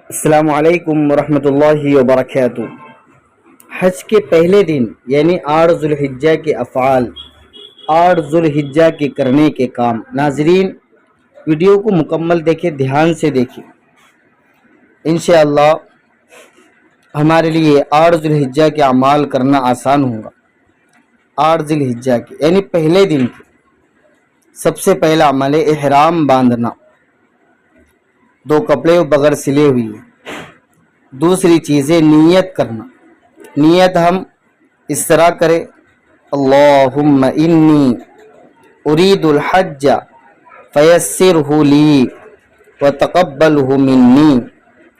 السلام علیکم ورحمۃ اللہ وبرکاتہ۔ حج کے پہلے دن یعنی 8 ذوالحجہ کے افعال، 8 ذوالحجہ کے کرنے کے کام۔ ناظرین ویڈیو کو مکمل دیکھیں، دھیان سے دیکھیں، انشاءاللہ ہمارے لیے 8 ذوالحجہ کے اعمال کرنا آسان ہوگا۔ 8 ذوالحجہ کے یعنی پہلے دن کے سب سے پہلا عمل ہے احرام باندھنا، 2 کپڑے بغیر سلے ہوئی۔ دوسری چیز ہے نیت کرنا۔ نیت ہم اس طرح کریں، اللہم انی ارید الحج فیسرہ لی وتقبلہ منی،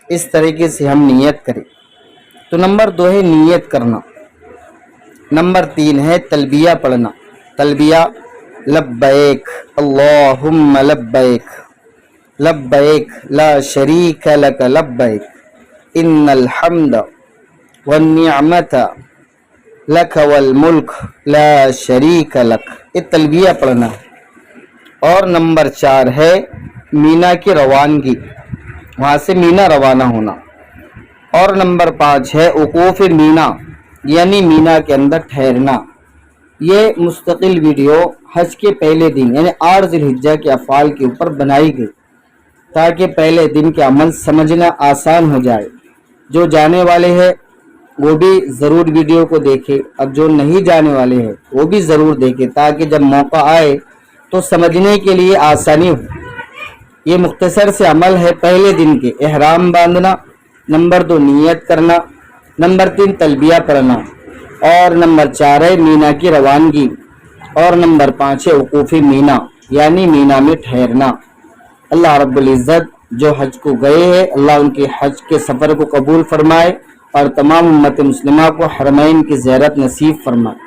اس طریقے سے ہم نیت کریں۔ تو نمبر 2 ہے نیت کرنا۔ نمبر 3 ہے تلبیہ پڑھنا۔ تلبیہ لبیک اللہم لبیک لبیک لا شریک لک لبیک ان الحمد والنعمت لک والملک لا شریک لک، یہ تلبیہ پڑھنا ہے۔ اور نمبر 4 ہے مینا کی روانگی، وہاں سے مینا روانہ ہونا۔ اور نمبر 5 ہے وقوف مینا، یعنی مینا کے اندر ٹھہرنا۔ یہ مستقل ویڈیو حج کے پہلے دن یعنی 8 ذوالحجہ کے افعال کے اوپر بنائی گئی تاکہ پہلے دن کے عمل سمجھنا آسان ہو جائے۔ جو جانے والے ہیں وہ بھی ضرور ویڈیو کو دیکھیں، اور جو نہیں جانے والے ہیں وہ بھی ضرور دیکھیں تاکہ جب موقع آئے تو سمجھنے کے لیے آسانی ہو۔ یہ مختصر سے عمل ہے پہلے دن کے، احرام باندھنا، نمبر 2 نیت کرنا، نمبر 3 تلبیہ پڑھنا، اور نمبر 4 ہے مینا کی روانگی، اور نمبر 5 ہے وقوف مینا یعنی مینا میں ٹھہرنا۔ اللہ رب العزت جو حج کو گئے ہیں، اللہ ان کے حج کے سفر کو قبول فرمائے اور تمام امت مسلمہ کو حرمین کی زیارت نصیب فرمائے۔